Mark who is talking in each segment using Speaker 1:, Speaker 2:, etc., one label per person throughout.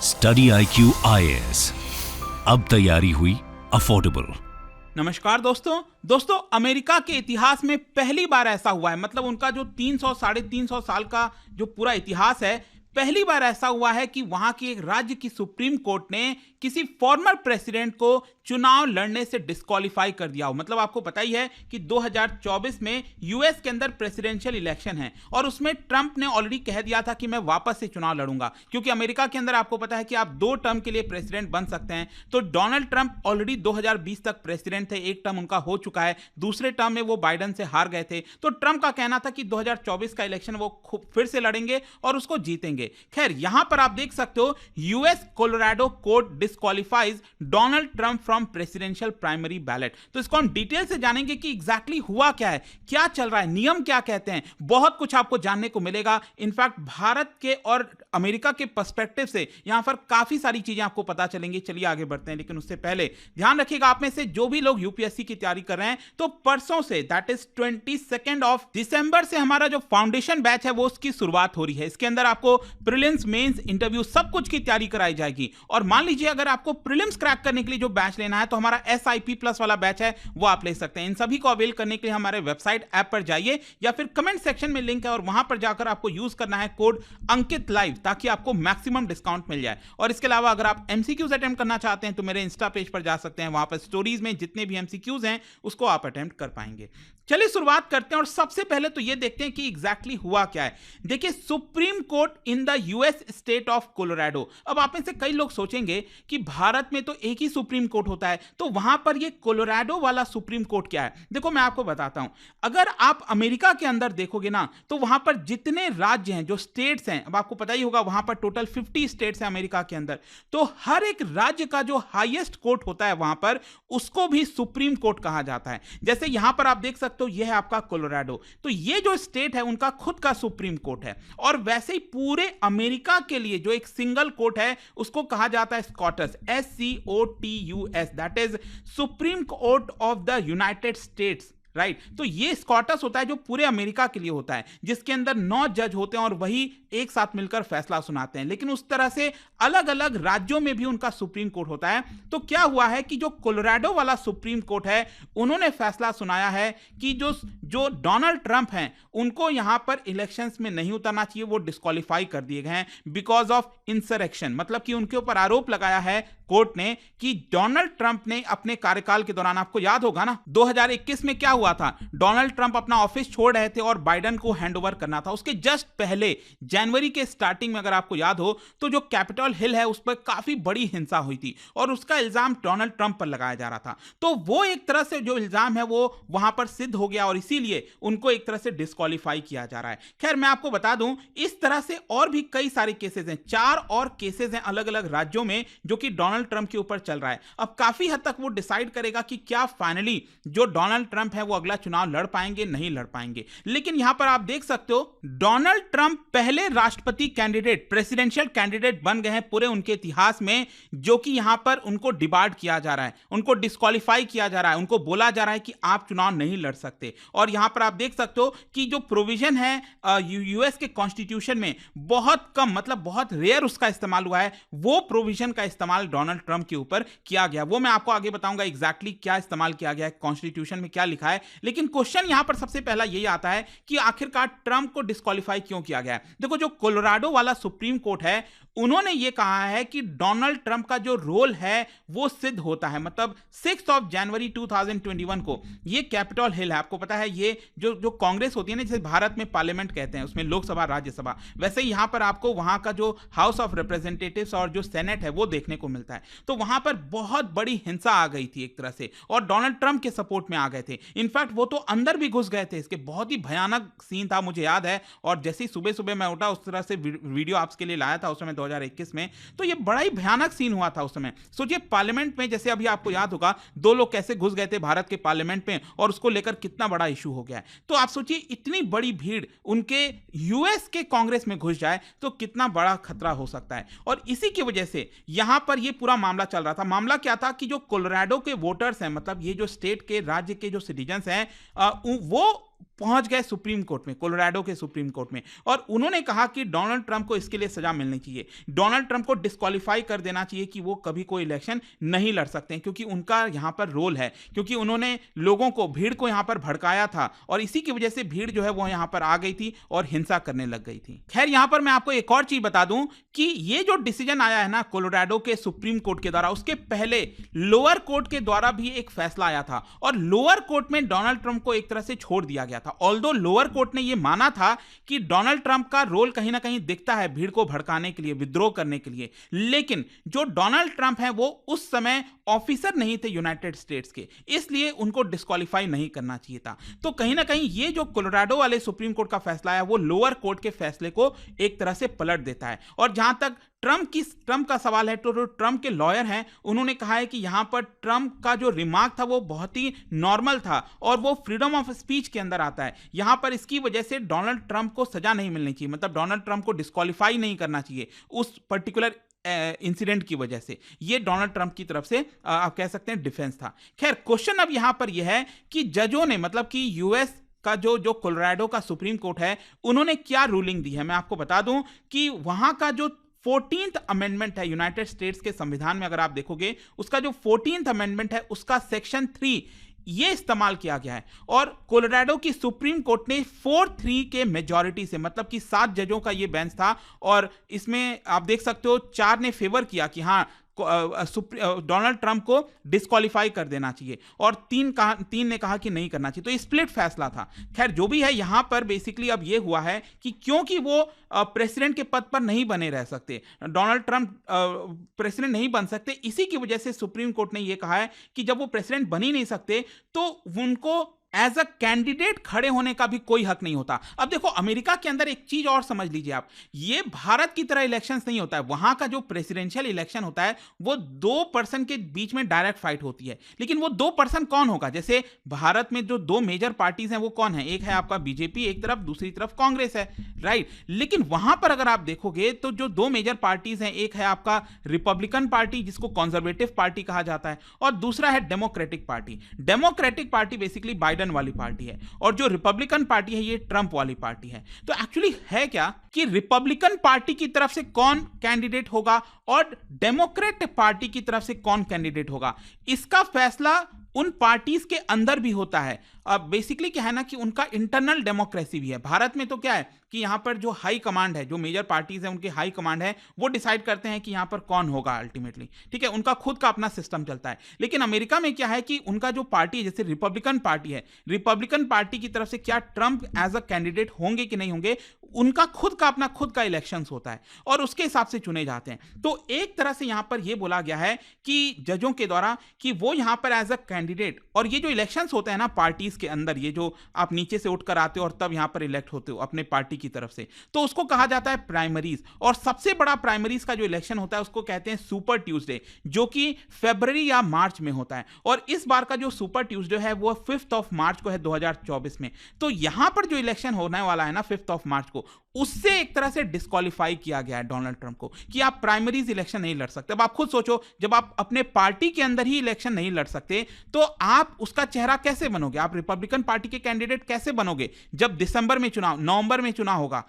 Speaker 1: Study IQ IAS, अब तैयारी हुई अफोर्डेबल।
Speaker 2: नमस्कार दोस्तों, अमेरिका के इतिहास में पहली बार ऐसा हुआ है, मतलब उनका जो 300 साढ़े 300 साल का जो पूरा इतिहास है, पहली बार ऐसा हुआ है कि वहां की एक राज्य की सुप्रीम कोर्ट ने किसी फॉर्मर प्रेसिडेंट को चुनाव लड़ने से डिस्क्वालीफाई कर दिया हो। मतलब आपको पता ही है कि 2024 में यूएस के अंदर प्रेसिडेंशियल इलेक्शन है और उसमें ट्रंप ने ऑलरेडी कह दिया था कि मैं वापस से चुनाव लड़ूंगा, क्योंकि अमेरिका के अंदर आपको पता है कि आप 2 टर्म के लिए प्रेसिडेंट बन सकते हैं। तो डोनाल्ड ट्रंप ऑलरेडी 2020 तक प्रेसिडेंट थे, एक टर्म उनका हो चुका है, दूसरे टर्म में वो बाइडेन से हार गए थे। तो ट्रंप का कहना था कि 2024 का इलेक्शन वो फिर से लड़ेंगे और उसको जीतेंगे। खैर, यहां पर आप देख सकते हो US Colorado court disqualifies Donald Trump from presidential primary ballot. तो इसको हम डिटेल से जानेंगे कि एग्जैक्टली हुआ क्या है, क्या चल रहा है, नियम क्या कहते हैं, बहुत कुछ आपको जानने को मिलेगा। इनफैक्ट भारत के और अमेरिका के पर्सपेक्टिव से यहां पर काफी सारी चीजें आपको पता चलेंगी। चलिए आगे बढ़ते हैं, लेकिन उससे पहले ध्यान रखिएगा, आप में से जो भी लोग यूपीएससी की तैयारी कर रहे हैं, तो परसों से दैट इज 22 दिसंबर से हमारा जो फाउंडेशन बैच है वो उसकी शुरुआत हो रही है। इसके अंदर आपको प्रीलिम्स, मेंस, इंटरव्यू सब कुछ की तैयारी कराई जाएगी। और मान लीजिए अगर आपको प्रीलिम्स क्रैक करने के लिए जो बैच लेना है, तो हमारा SIP प्लस वाला बैच है वो आप ले सकते हैं। इन सभी को अवेल करने के लिए हमारे वेबसाइट ऐप पर जाइए या फिर कमेंट सेक्शन में लिंक है और वहां पर जाकर आपको यूज करना है कोड अंकित लाइव, ताकि आपको मैक्सिमम डिस्काउंट मिल जाए। और इसके अलावा अगर आप MCQs अटेम्प्ट करना चाहते हैं तो मेरे इंस्टा पेज पर जा सकते हैं, वहां पर स्टोरीज में जितने भी MCQs हैं उसको आप अटेम्प्ट कर पाएंगे। चलिए शुरुआत करते हैं और सबसे पहले तो ये देखते हैं कि एग्जैक्टली हुआ क्या है। देखिए, supreme court in the US state of Colorado. अब आप में से कई लोग सोचेंगे कि भारत में तो एक ही सुप्रीम कोर्ट होता है, तो वहां पर ये कोलोराडो वाला सुप्रीम कोर्ट क्या है। देखो मैं आपको बताता हूं, अगर आप अमेरिका के अंदर देखोगे ना, तो वहां पर जितने राज्य हैं, जो स्टेट्स हैं, अब आपको पता ही होगा वहां पर टोटल 50 स्टेट्स हैं अमेरिका के अंदर, तो हर एक राज्य का जो हाईएस्ट कोर्ट होता है वहां पर, उसको भी सुप्रीम कोर्ट कहा जाता है। जैसे यहां पर आप देख सकते हो, यह है आपका कोलोराडो, तो ये जो स्टेट है उनका खुद का सुप्रीम कोर्ट है। और वैसे ही पूरे अमेरिका के लिए जो एक सिंगल कोर्ट है उसको कहा जाता है Scots, SCOTUS, that is supreme court of the United states, right. तो ये स्कॉटस होता है जो पूरे अमेरिका के लिए होता है, जिसके अंदर 9 जज होते हैं और वही एक साथ मिलकर फैसला सुनाते हैं। लेकिन उस तरह से अलग अलग राज्यों में भी उनका सुप्रीम कोर्ट होता है। तो क्या हुआ है कि जो कोलोराडो वाला सुप्रीम कोर्ट है, उन्होंने फैसला सुनाया है कि जो डोनाल्ड ट्रंप हैं उनको यहां पर इलेक्शंस में नहीं उतरना चाहिए, वो डिस्क्वालीफाई कर दिए गए हैं बिकॉज ऑफ इंसरेक्शन। मतलब कि उनके ऊपर आरोप लगाया है कोर्ट ने कि डोनाल्ड ट्रंप ने अपने कार्यकाल के दौरान, आपको याद होगा ना 2021 में क्या हुआ था, डोनाल्ड ट्रंप अपना ऑफिस छोड़ रहे थे और बाइडेन को हैंडओवर करना था। उसके जस्ट पहले जनवरी के स्टार्टिंग में अगर आपको याद हो, तो जो कैपिटल हिल है उस पर काफी बड़ी हिंसा हुई थी और उसका इल्जाम डोनाल्ड ट्रंप पर लगाया जा रहा था। तो वो एक तरह से जो इल्जाम है वो वहां पर सिद्ध हो गया और इसीलिए उनको एक तरह से डिस्क्वालीफाई किया जा रहा है। खैर, मैं आपको बता दूं, इस तरह से और भी कई सारे केसेस हैं, 4 और केसेस हैं अलग अलग राज्यों में जो कि डोनाल्ड ट्रंप के ऊपर चल रहा है। अब काफी हद तक वो डिसाइड करेगा कि क्या फाइनली जो डोनाल्ड ट्रंप है वो अगला चुनाव लड़ पाएंगे, नहीं लड़ पाएंगे। लेकिन यहां पर आप देख सकते हो, डोनाल्ड ट्रंप पहले राष्ट्रपति कैंडिडेट, प्रेसिडेंशियल कैंडिडेट बन गए हैं पूरे उनके इतिहास में, जो कि यहां पर उनको डिबार्ड किया जा रहा है, उनको डिस्क्वालीफाई किया जा रहा है, उनको बोला जा रहा है कि आप चुनाव नहीं लड़ सकते। और यहां पर आप देख सकते हो कि जो प्रोविजन है यूएस के कॉन्स्टिट्यूशन में, बहुत कम, मतलब बहुत रेयर उसका इस्तेमाल हुआ है, वो प्रोविजन का इस्तेमाल डोनाल्ड ट्रंप के ऊपर किया गया। वो मैं आपको आगे बताऊंगा एग्जैक्टली क्या इस्तेमाल किया गया है, कॉन्स्टिट्यूशन में क्या लिखा है। लेकिन क्वेश्चन यहां पर सबसे पहला यही आता है कि आखिरकार ट्रंप को डिस्क्वालीफाई क्यों किया गया है। देखो, जो कोलोराडो वाला सुप्रीम कोर्ट है, उन्होंने यह कहा है कि डोनाल्ड ट्रंप का जो रोल है वो सिद्ध होता है। मतलब 6 जनवरी 2021 को ये कैपिटल हिल है, आपको पता है ये जो कांग्रेस होती है ना, जैसे भारत में पार्लियामेंट कहते हैं, उसमें लोकसभा राज्यसभा, वैसे ही यहां पर आपको वहां का जो हाउस ऑफ रिप्रेजेंटेटिव्स और जो सेनेट है वो देखने को मिलता है। तो वहां पर बहुत बड़ी हिंसा आ गई थी एक तरह से, और डोनाल्ड ट्रंप के सपोर्ट में आ गए थे। इनफैक्ट वो तो अंदर भी घुस गए थे, इसके बहुत ही भयानक सीन था, मुझे याद है। और जैसे ही सुबह सुबह मैं उठा, उस तरह से वीडियो आपके लिए लाया था उस समय 2021 में, तो ये बड़ा ही भयानक सीन हुआ था उस समय। सोचिए पार्लियामेंट में, जैसे अभी आपको याद होगा 2 लोग कैसे घुस गए थे भारत के पार्लियामेंट में और उसको लेकर कितना बड़ा इशू हो गया है। तो आप सोचिए इतनी बड़ी भीड़ उनके यूएस के कांग्रेस में घुस जाए तो कितना बड़ा खतरा हो सकता है। और इसी की वजह से यहां पर ये पूरा मामला चल रहा था। मामला क्या था कि जो कोलोराडो के वोटर्स हैं, मतलब ये जो स्टेट के, राज्य के जो सिटीजन्स हैं, वो पहुंच गए सुप्रीम कोर्ट में, कोलोराडो के सुप्रीम कोर्ट में, और उन्होंने कहा कि डोनाल्ड ट्रंप को इसके लिए सजा मिलनी चाहिए। डोनाल्ड ट्रंप को डिस्क्वालीफाई कर देना चाहिए कि वो कभी कोई इलेक्शन नहीं लड़ सकते हैं, क्योंकि उनका यहां पर रोल है, क्योंकि उन्होंने लोगों को, भीड़ को यहां पर भड़काया था और इसी की वजह से भीड़ जो है वो यहां पर आ गई थी और हिंसा करने लग गई थी। खैर, यहां पर मैं आपको एक और चीज बता दूं कि ये जो डिसीजन आया है ना कोलोराडो के सुप्रीम कोर्ट के द्वारा, उसके पहले लोअर कोर्ट के द्वारा भी एक फैसला आया था और लोअर कोर्ट में डोनाल्ड ट्रंप को एक तरह से छोड़ दिया गया था। ऑल्दो लोअर कोर्ट ने यह माना था कि डोनाल्ड ट्रंप का रोल कहीं ना कहीं दिखता है भीड़ को भड़काने के लिए, विद्रोह करने के लिए, लेकिन जो डोनाल्ड ट्रंप है वो उस समय ऑफिसर नहीं थे यूनाइटेड स्टेट्स के, इसलिए उनको डिस्क्वालीफाई नहीं करना चाहिए था। तो कहीं ना कहीं ये जो कोलोराडो वाले सुप्रीम कोर्ट का फैसला है वो लोअर कोर्ट के फैसले को एक तरह से पलट देता है। और जहां तक ट्रंप का सवाल है, तो जो ट्रंप के लॉयर हैं उन्होंने कहा है कि यहां पर ट्रंप का जो रिमार्क था वो बहुत ही नॉर्मल था और वो फ्रीडम ऑफ स्पीच के अंदर आता है। यहां पर इसकी वजह से डोनाल्ड ट्रंप को सजा नहीं मिलनी चाहिए, मतलब डोनाल्ड ट्रंप को डिस्क्वालीफाई नहीं करना चाहिए उस पर्टिकुलर इंसिडेंट की वजह से। ये डोनाल्ड ट्रंप की तरफ से आप कह सकते हैं डिफेंस था। खैर, क्वेश्चन अब यहां पर यह है कि जजों ने, मतलब कि यूएस का जो कोलोराडो का सुप्रीम कोर्ट है, उन्होंने क्या रूलिंग दी है। मैं आपको बता दूं कि वहां का जो 14th अमेंडमेंट है यूनाइटेड स्टेट्स के संविधान में, अगर आप देखोगे उसका जो 14th अमेंडमेंट है उसका सेक्शन 3 ये इस्तेमाल किया गया है और कोलोराडो की सुप्रीम कोर्ट ने 4-3 के मेजॉरिटी से, मतलब कि 7 जजों का ये बेंच था और इसमें आप देख सकते हो 4 ने फेवर किया कि हाँ डोनाल्ड ट्रंप को डिस्क्वालीफाई कर देना चाहिए और 3 ने कहा कि नहीं करना चाहिए। तो स्प्लिट फैसला था। खैर, जो भी है, यहां पर बेसिकली अब यह हुआ है कि क्योंकि वो प्रेसिडेंट के पद पर नहीं बने रह सकते, डोनाल्ड ट्रंप प्रेसिडेंट नहीं बन सकते, इसी की वजह से सुप्रीम कोर्ट ने यह कहा है कि जब वो प्रेसिडेंट बन ही नहीं सकते तो उनको एज अ कैंडिडेट खड़े होने का भी कोई हक नहीं होता। अब देखो, अमेरिका के अंदर एक चीज और समझ लीजिए आप, ये भारत की तरह इलेक्शंस नहीं होता है। वहां का जो प्रेसिडेंशियल इलेक्शन होता है वो 2 पर्सन के बीच में डायरेक्ट फाइट होती है, लेकिन वो 2 पर्सन कौन होगा? जैसे भारत में जो 2 मेजर पार्टीज हैं वो कौन है? एक है आपका बीजेपी एक तरफ, दूसरी तरफ कांग्रेस है, राइट। लेकिन वहां पर अगर आप देखोगे तो जो 2 मेजर पार्टीज हैं, एक है आपका रिपब्लिकन पार्टी जिसको कंजर्वेटिव पार्टी कहा जाता है और दूसरा है democratic party. Democratic party basically Biden वाली पार्टी है और जो रिपब्लिकन पार्टी है ये ट्रंप वाली पार्टी है। तो एक्चुअली है क्या कि रिपब्लिकन पार्टी की तरफ से कौन कैंडिडेट होगा और डेमोक्रेट पार्टी की तरफ से कौन कैंडिडेट होगा, इसका फैसला उन पार्टीज के अंदर भी होता है। अब बेसिकली क्या है ना कि उनका इंटरनल डेमोक्रेसी भी है। भारत में तो क्या है कि यहां पर जो हाई कमांड है, जो मेजर पार्टीज है उनके हाई कमांड है, वो डिसाइड करते हैं कि यहां पर कौन होगा अल्टीमेटली, ठीक है, उनका खुद का अपना सिस्टम चलता है। लेकिन अमेरिका में क्या है कि उनका जो पार्टी है, जैसे रिपब्लिकन पार्टी है, रिपब्लिकन पार्टी की तरफ से क्या ट्रंप एज अ कैंडिडेट होंगे कि नहीं होंगे, उनका खुद का इलेक्शन होता है और उसके हिसाब से चुने जाते हैं। तो एक तरह से यहां पर यह बोला गया है कि जजों के द्वारा कि वो यहां पर एज अ कैंडिडेट, और ये जो इलेक्शंस होते हैं ना पार्टीज के अंदर, ये जो आप नीचे से उठकर आते हो और तब यहां पर इलेक्ट होते हो अपने पार्टी की तरफ से, तो उसको कहा जाता है प्राइमरीज। और सबसे बड़ा प्राइमरीज का जो इलेक्शन होता है उसको कहते हैं सुपर ट्यूसडे, जो कि फरवरी या मार्च में होता है। और इस बार का जो सुपर ट्यूसडे है वो 5 मार्च को है 2024 में। तो यहां पर जो इलेक्शन होने वाला है ना 5 मार्च को, उससे एक तरह से डिस्क्वालीफाई किया गया है डोनाल्ड ट्रंप को कि आप प्राइमरीज इलेक्शन नहीं लड़ सकते। अब आप खुद सोचो, जब आप अपने पार्टी के अंदर ही इलेक्शन नहीं लड़ सकते तो आप उसका चेहरा कैसे बनोगे? आप रिपब्लिकन पार्टी के कैंडिडेट कैसे बनोगे जब नवंबर में चुनाव होगा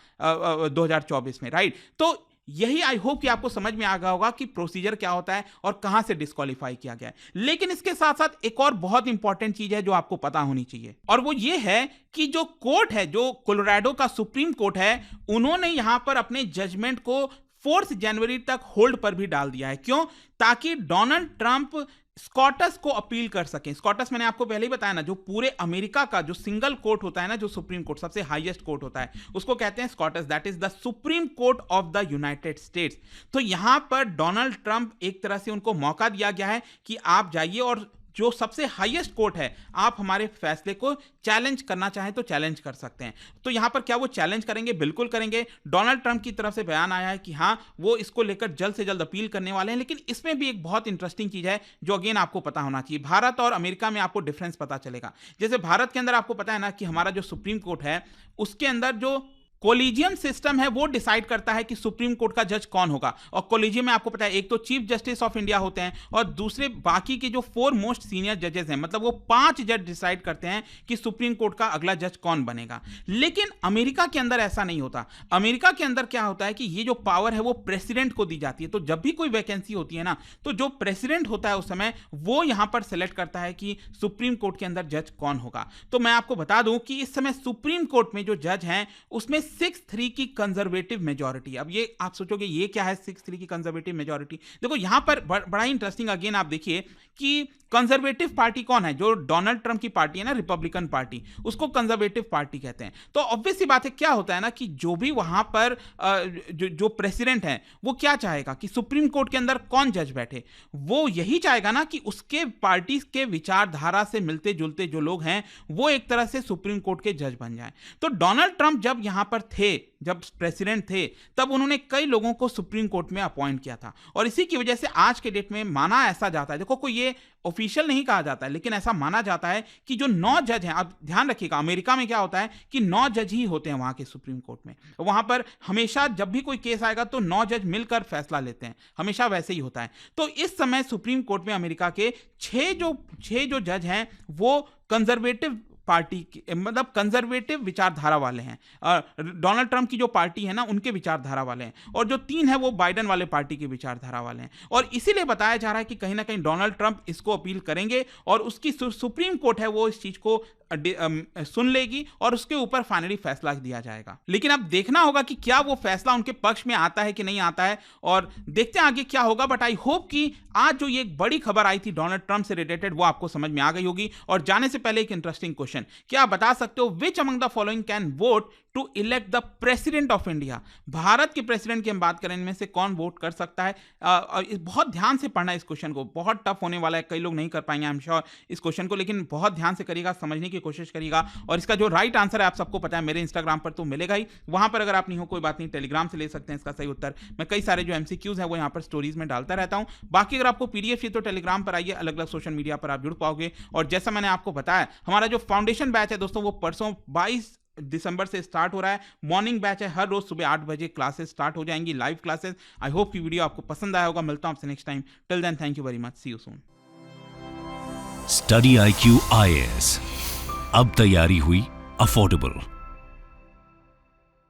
Speaker 2: 2024 में, राइट? तो यही आई होप कि आपको समझ में आ गया होगा कि प्रोसीजर क्या होता है और कहां से डिस्क्वालीफाई किया गया है। लेकिन इसके साथ साथ एक और बहुत इंपॉर्टेंट चीज है जो आपको पता होनी चाहिए, और वो ये है कि जो कोर्ट है, जो कोलोराडो का सुप्रीम कोर्ट है, उन्होंने यहां पर अपने जजमेंट को 4 जनवरी तक होल्ड पर भी डाल दिया है। क्यों? ताकि डोनाल्ड ट्रंप स्कॉटस को अपील कर सकें। स्कॉटस मैंने आपको पहले ही बताया ना, जो पूरे अमेरिका का जो सिंगल कोर्ट होता है ना, जो सुप्रीम कोर्ट सबसे हाईएस्ट कोर्ट होता है, उसको कहते हैं Scots, that is the supreme court of the United states. तो यहां पर डोनाल्ड ट्रंप एक तरह से उनको मौका दिया गया है कि आप जाइए और जो सबसे हाईएस्ट कोर्ट है, आप हमारे फैसले को चैलेंज करना चाहें तो चैलेंज कर सकते हैं। तो यहां पर क्या वो चैलेंज करेंगे? बिल्कुल करेंगे। डोनाल्ड ट्रंप की तरफ से बयान आया है कि हां वो इसको लेकर जल्द से जल्द अपील करने वाले हैं। लेकिन इसमें भी एक बहुत इंटरेस्टिंग चीज है जो अगेन आपको पता होना चाहिए। भारत और अमेरिका में आपको डिफरेंस पता चलेगा। जैसे भारत के अंदर आपको पता है ना कि हमारा जो सुप्रीम कोर्ट है उसके अंदर जो कोलिजियम सिस्टम है वो डिसाइड करता है कि सुप्रीम कोर्ट का जज कौन होगा। और कोलिजियम में आपको पता है एक तो चीफ जस्टिस ऑफ इंडिया होते हैं और दूसरे बाकी के जो 4 मोस्ट सीनियर जजेस हैं, मतलब वो 5 जज डिसाइड करते हैं कि सुप्रीम कोर्ट का अगला जज कौन बनेगा। लेकिन अमेरिका के अंदर ऐसा नहीं होता। अमेरिका के अंदर क्या होता है कि ये जो पावर है वो प्रेसिडेंट को दी जाती है। तो जब भी कोई वैकेंसी होती है ना, तो जो प्रेसिडेंट होता है उस समय वो यहां पर सेलेक्ट करता है कि सुप्रीम कोर्ट के अंदर जज कौन होगा। तो मैं आपको बता दूं कि इस समय सुप्रीम कोर्ट में जो जज हैं उसमें 6-3 की कंजर्वेटिव मेजॉरिटी। अब ये आप सोचोगे ये क्या है 6-3 की कंजर्वेटिव मेजॉरिटी? देखो यहां पर बड़ा ही इंटरेस्टिंग अगेन आप देखिए कि कंजर्वेटिव पार्टी कौन है? जो डोनाल्ड ट्रंप की पार्टी है ना, रिपब्लिकन पार्टी, उसको कंजर्वेटिव पार्टी कहते हैं। तो ऑब्वियस सी बात है क्या होता है ना कि जो भी वहां पर जो प्रेसिडेंट है वो क्या चाहेगा कि सुप्रीम कोर्ट के अंदर कौन जज बैठे। वो यही चाहेगा ना कि उसके पार्टी के विचारधारा से मिलते जुलते जो लोग हैं वो एक तरह से सुप्रीम कोर्ट के जज बन जाएं। तो डोनाल्ड ट्रंप जब यहां पर थे, जब प्रेसिडेंट थे, तब उन्होंने कई लोगों को सुप्रीम कोर्ट में अपॉइंट किया था और इसी की वजह से आज के डेट में माना ऐसा जाता है, देखो कोई ये ऑफिशियल नहीं कहा जाता है लेकिन ऐसा माना जाता है कि जो 9 जज हैं, अब ध्यान रखिएगा अमेरिका में क्या होता है कि 9 जज ही होते हैं वहां के सुप्रीम कोर्ट में। वहां पर हमेशा जब भी कोई केस आएगा तो 9 जज मिलकर फैसला लेते हैं, हमेशा वैसे ही होता है। तो इस समय सुप्रीम कोर्ट में अमेरिका के 6 जो जज हैं वो कंजर्वेटिव पार्टी की, मतलब कंजर्वेटिव विचारधारा वाले हैं। डोनाल्ड ट्रंप की जो पार्टी है ना उनके विचारधारा वाले हैं और जो 3 है वो बाइडेन वाले पार्टी की विचारधारा वाले हैं। और इसीलिए बताया जा रहा है कि कहीं ना कहीं डोनाल्ड ट्रंप इसको अपील करेंगे और उसकी सुप्रीम कोर्ट है वो इस चीज को सुन लेगी और उसके ऊपर फाइनली फैसला दिया जाएगा। लेकिन अब देखना होगा कि क्या वो फैसला उनके पक्ष में आता है कि नहीं आता है और देखते हैं आगे क्या होगा। बट आई होप कि आज जो ये एक बड़ी खबर आई थी डोनाल्ड ट्रंप से रिलेटेड वो आपको समझ में आ गई होगी। और जाने से पहले एक इंटरेस्टिंग क्वेश्चन, क्या आप बता सकते हो which among the following can vote to elect the president of India? Bharat के प्रेसिडेंट की हम बात करें, इनमें से कौन वोट कर सकता है? बहुत ध्यान से पढ़ना इस क्वेश्चन को, बहुत टफ होने वाला है, कई लोग नहीं कर पाएंगे आई एम श्योर इस क्वेश्चन को, लेकिन बहुत ध्यान से करिएगा, समझने की कोशिश करिएगा। और इसका जो राइट आंसर है आप सबको पता है, मेरे इंस्टाग्राम पर तो मिलेगा ही, वहां पर अगर आप नहीं हो कोई बात नहीं, टेलीग्राम से ले सकते हैं इसका सही उत्तर। मैं कई सारे जो एमसीक्यूज है वो यहाँ पर स्टोरीज में डालता रहता हूं। बाकी अगर आपको पीडीएफ चाहिए तो टेलीग्राम पर आइए, अलग अलग सोशल मीडिया पर आप जुड़ पाओगे। और जैसा मैंने आपको बताया हमारा जो फाउंडेशन बैच है दोस्तों वो परसों 22 दिसंबर से स्टार्ट हो रहा है। मॉर्निंग बैच है, हर रोज सुबह 8 बजे क्लासेस स्टार्ट हो जाएंगी, लाइव क्लासेस। आई होप की वीडियो आपको पसंद आया होगा। मिलता हूं आपसे next time. Till then thank you very much, see you soon.
Speaker 1: Study IQ IAS, अब तैयारी हुई अफोर्डेबल।